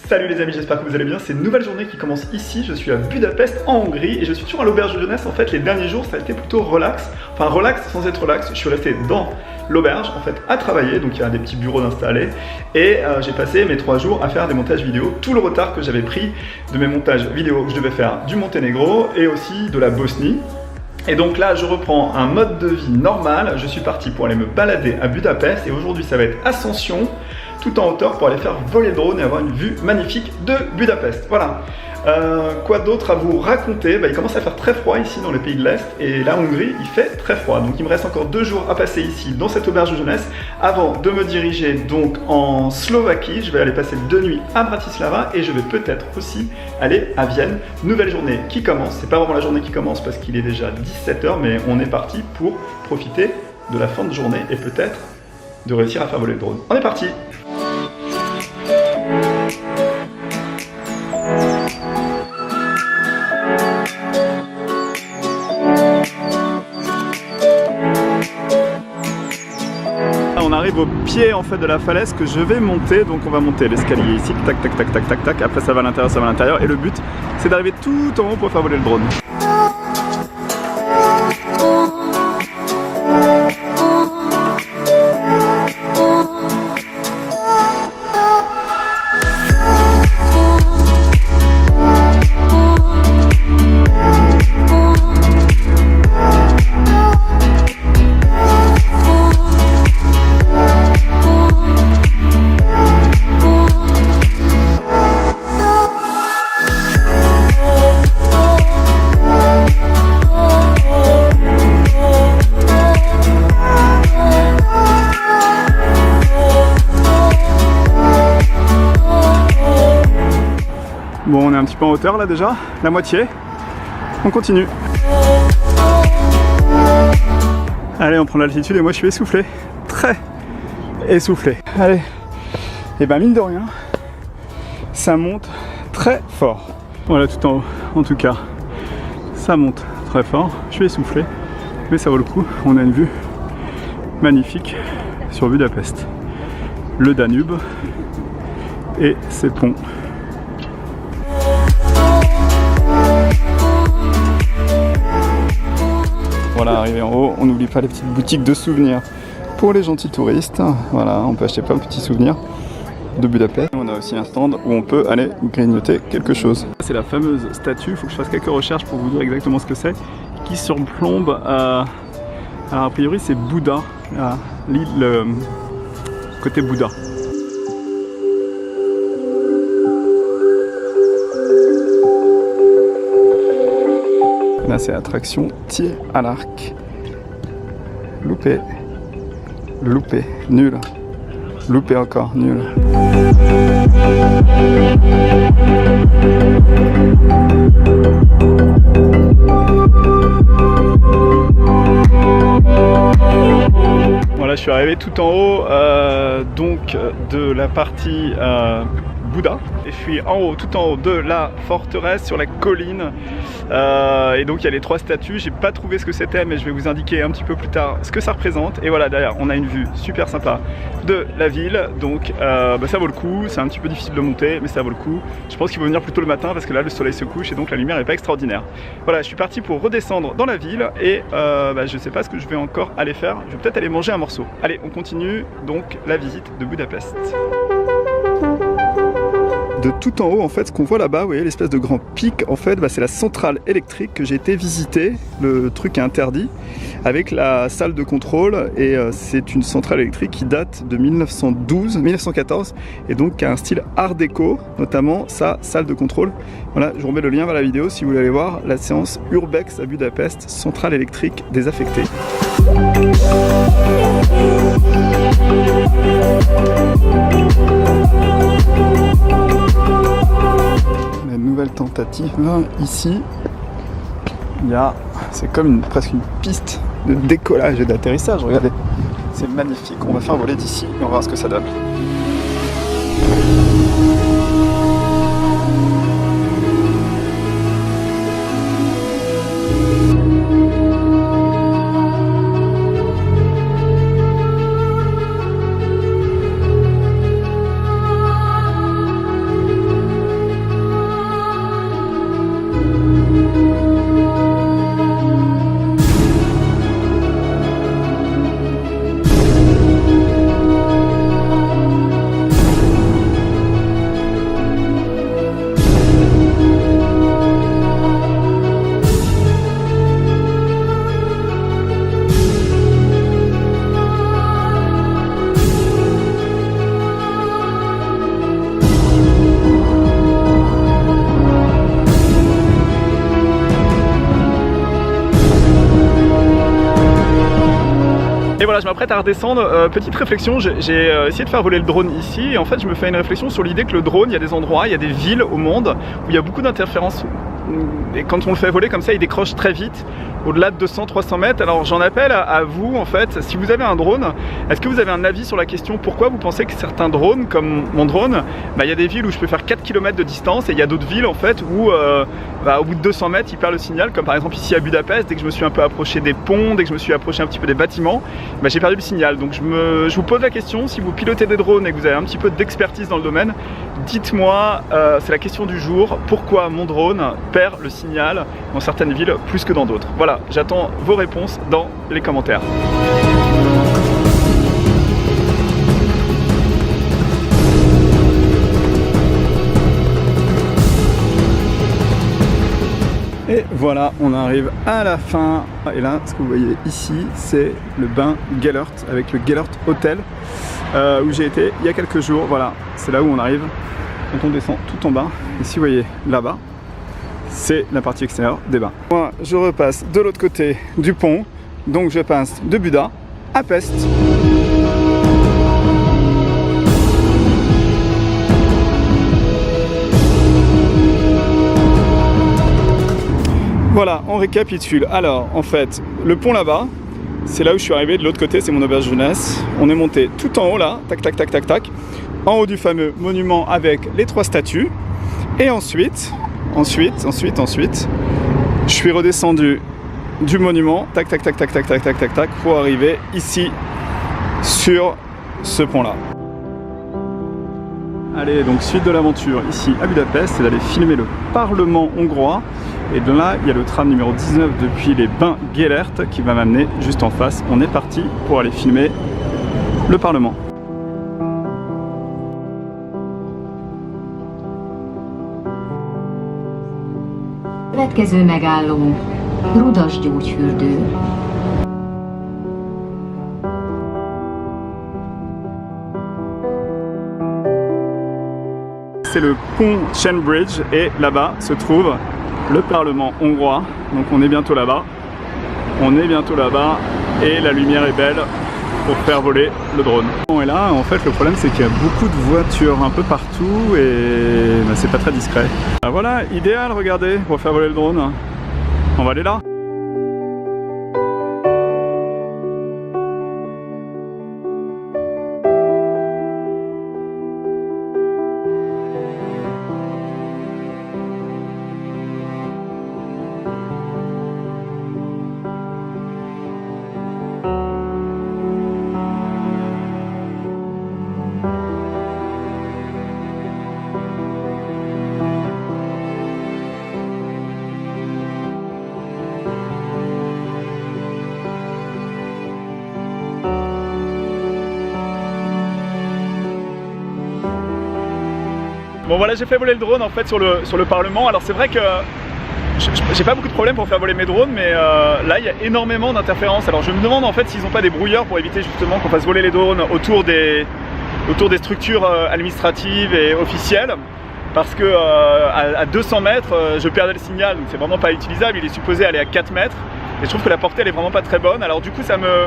Salut les amis, j'espère que vous allez bien. C'est une nouvelle journée qui commence ici. Je suis à Budapest en Hongrie et je suis toujours à l'auberge de jeunesse. En fait, les derniers jours, ça a été plutôt relax. Enfin, relax sans être relax. Je suis resté dans l'auberge en fait à travailler. Donc, il y a des petits bureaux d'installer et j'ai passé mes 3 jours à faire des montages vidéo. Tout le retard que j'avais pris de mes montages vidéo que je devais faire du Monténégro et aussi de la Bosnie. Et donc là, je reprends un mode de vie normal. Je suis parti pour aller me balader à Budapest et aujourd'hui, ça va être ascension tout en hauteur pour aller faire voler le drone et avoir une vue magnifique de Budapest. Voilà. Quoi d'autre à vous raconter? Il commence à faire très froid ici dans les pays de l'Est et la Hongrie, il fait très froid. Donc il me reste encore 2 jours à passer ici dans cette auberge de jeunesse avant de me diriger donc en Slovaquie. Je vais aller passer 2 nuits à Bratislava et je vais peut-être aussi aller à Vienne. Nouvelle journée qui commence. C'est pas vraiment la journée qui commence parce qu'il est déjà 17 h, mais on est parti pour profiter de la fin de journée et peut-être de réussir à faire voler le drone. On est parti! On arrive au pied en fait de la falaise que je vais monter, donc on va monter l'escalier ici, tac tac tac tac tac tac, après ça va à l'intérieur, ça va à l'intérieur et le but c'est d'arriver tout en haut pour faire voler le drone. Bon, on est un petit peu en hauteur là déjà, la moitié. On continue. Allez, on prend l'altitude et moi je suis essoufflé. Très essoufflé. Allez. Et ben mine de rien, ça monte très fort. Voilà tout en haut, en tout cas. Ça monte très fort. Je suis essoufflé, mais ça vaut le coup. On a une vue magnifique sur Budapest. Le Danube et ses ponts. Voilà, arrivé en haut, on n'oublie pas les petites boutiques de souvenirs pour les gentils touristes. Voilà, on peut acheter plein de petits souvenirs de Budapest. On a aussi un stand où on peut aller grignoter quelque chose. C'est la fameuse statue, il faut que je fasse quelques recherches pour vous dire exactement ce que c'est, qui surplombe, alors a priori c'est Bouddha, l'île côté Bouddha. Là c'est attraction tir à l'arc. Loupé. Loupé. Nul. Loupé encore. Nul. Voilà, je suis arrivé tout en haut donc de la partie Bouddha et je suis en haut, tout en haut de la forteresse sur la colline et donc il y a les 3 statues. J'ai pas trouvé ce que c'était mais je vais vous indiquer un petit peu plus tard ce que ça représente. Et voilà, derrière on a une vue super sympa de la ville, donc ça vaut le coup. C'est un petit peu difficile de monter mais ça vaut le coup. Je pense qu'il faut venir plutôt le matin parce que là le soleil se couche et donc la lumière n'est pas extraordinaire. Voilà, je suis parti pour redescendre dans la ville et je sais pas ce que je vais encore aller faire. Je vais peut-être aller manger un morceau. Allez, on continue donc la visite de Budapest. De tout en haut, en fait, ce qu'on voit là-bas, vous voyez l'espèce de grand pic, en fait, c'est la centrale électrique que j'ai été visiter. Le truc est interdit, avec la salle de contrôle, et c'est une centrale électrique qui date de 1914, et donc qui a un style art déco, notamment sa salle de contrôle. Voilà, je vous remets le lien vers la vidéo si vous voulez aller voir la séance Urbex à Budapest, centrale électrique désaffectée. La nouvelle tentative ici, c'est comme presque une piste de décollage et d'atterrissage, regardez, c'est magnifique. On va faire voler d'ici et on va voir ce que ça donne. Et voilà, je m'apprête à redescendre. Petite réflexion, j'ai essayé de faire voler le drone ici et en fait je me fais une réflexion sur l'idée que le drone, il y a des endroits, il y a des villes au monde où il y a beaucoup d'interférences et quand on le fait voler comme ça, il décroche très vite, au-delà de 200-300 mètres. Alors j'en appelle à vous en fait, si vous avez un drone, est-ce que vous avez un avis sur la question pourquoi vous pensez que certains drones, comme mon drone, il y a des villes où je peux faire 4 km de distance et il y a d'autres villes en fait où au bout de 200 mètres il perd le signal, comme par exemple ici à Budapest, dès que je me suis un peu approché des ponts, dès que je me suis approché un petit peu des bâtiments, j'ai perdu le signal. Donc je vous pose la question, si vous pilotez des drones et que vous avez un petit peu d'expertise dans le domaine, dites-moi, c'est la question du jour, pourquoi mon drone perd le signal dans certaines villes plus que dans d'autres. Voilà, j'attends vos réponses dans les commentaires. Et voilà, on arrive à la fin. Et là, ce que vous voyez ici, c'est le bain Gellert avec le Gellert Hotel où j'ai été il y a quelques jours. Voilà, c'est là où on arrive quand on descend tout en bas. Et si vous voyez là-bas, c'est la partie extérieure des bains. Moi, je repasse de l'autre côté du pont, donc je passe de Buda à Pest. Voilà, on récapitule. Alors, en fait, le pont là-bas, c'est là où je suis arrivé. De l'autre côté, c'est mon auberge jeunesse. On est monté tout en haut là, tac, tac, tac, tac, tac, en haut du fameux monument avec les 3 statues. Et ensuite, je suis redescendu du monument, tac, tac, tac, tac, tac, tac, tac, tac, tac, pour arriver ici sur ce pont-là. Allez, donc suite de l'aventure ici à Budapest, c'est d'aller filmer le Parlement hongrois. Et de là, il y a le tram numéro 19 depuis les bains Gellert qui va m'amener juste en face. On est parti pour aller filmer le Parlement. Következő megálló, Rudas gyógyfürdő. C'est le pont Chain Bridge et là-bas se trouve le Parlement hongrois. Donc on est bientôt là-bas. Et la lumière est belle pour faire voler le drone. Et là, en fait, le problème c'est qu'il y a beaucoup de voitures un peu partout et c'est pas très discret. Ah, voilà, idéal, regardez, pour faire voler le drone. On va aller là. Bon voilà, j'ai fait voler le drone en fait sur le Parlement. Alors c'est vrai que j'ai pas beaucoup de problèmes pour faire voler mes drones, mais là il y a énormément d'interférences. Alors je me demande en fait s'ils n'ont pas des brouilleurs pour éviter justement qu'on fasse voler les drones autour des structures administratives et officielles. Parce que à 200 mètres, je perdais le signal, donc c'est vraiment pas utilisable. Il est supposé aller à 4 mètres. Et je trouve que la portée elle est vraiment pas très bonne. Alors du coup ça me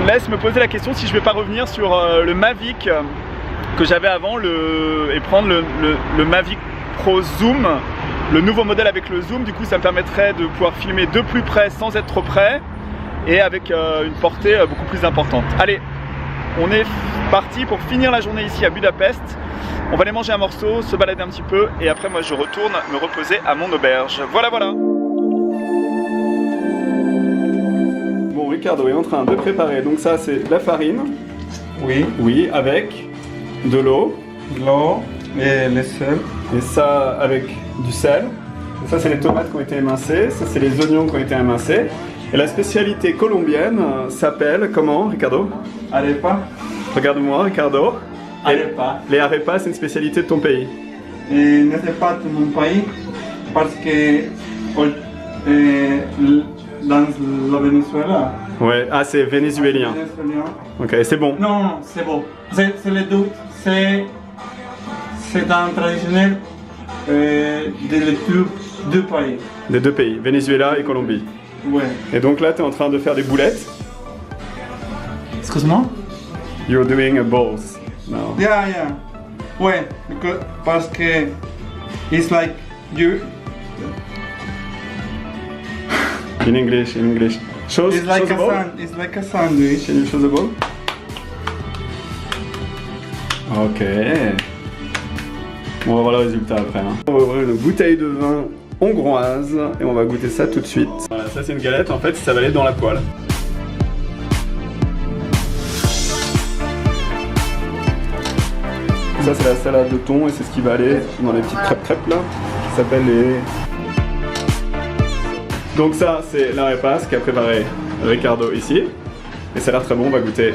laisse me poser la question si je vais pas revenir sur le Mavic que j'avais avant et prendre le Mavic Pro Zoom, le nouveau modèle avec le zoom. Du coup ça me permettrait de pouvoir filmer de plus près sans être trop près et avec une portée beaucoup plus importante. Allez, on est parti pour finir la journée ici à Budapest. On va aller manger un morceau, se balader un petit peu et après moi je retourne me reposer à mon auberge. Voilà voilà. Bon, Ricardo est en train de préparer, donc ça c'est la farine. Oui. Oui, avec de l'eau. L'eau et le sel. Et ça avec du sel. Et ça c'est les tomates qui ont été émincées, ça c'est les oignons qui ont été émincés. Et la spécialité colombienne s'appelle comment, Ricardo? Arepa. Regarde-moi, Ricardo. Arepa. Les arepas, c'est une spécialité de ton pays? Ne c'est pas de mon pays parce que dans le Venezuela. Ouais, ah c'est vénézuélien. Ok, c'est bon. Non, c'est bon. C'est le doute. C'est un traditionnel des deux pays. Des deux pays, Venezuela et Colombie. Ouais. Et donc là, tu es en train de faire des boulettes. Excuse-moi? You're doing a both now. Yeah, yeah. Ouais, parce que it's like you. In English, in English. Show It's like the a ball. it's like a sandwich. Can you show the ball? Ok. On va voir le résultat après. Hein. On va ouvrir une bouteille de vin hongroise et on va goûter ça tout de suite. Voilà, ça c'est une galette, en fait ça va aller dans la poêle. Ça c'est la salade de thon et c'est ce qui va aller dans les petites crêpes là, qui s'appellent les... Donc ça c'est la repas qu'a préparé Ricardo ici. Et ça a l'air très bon, on va goûter.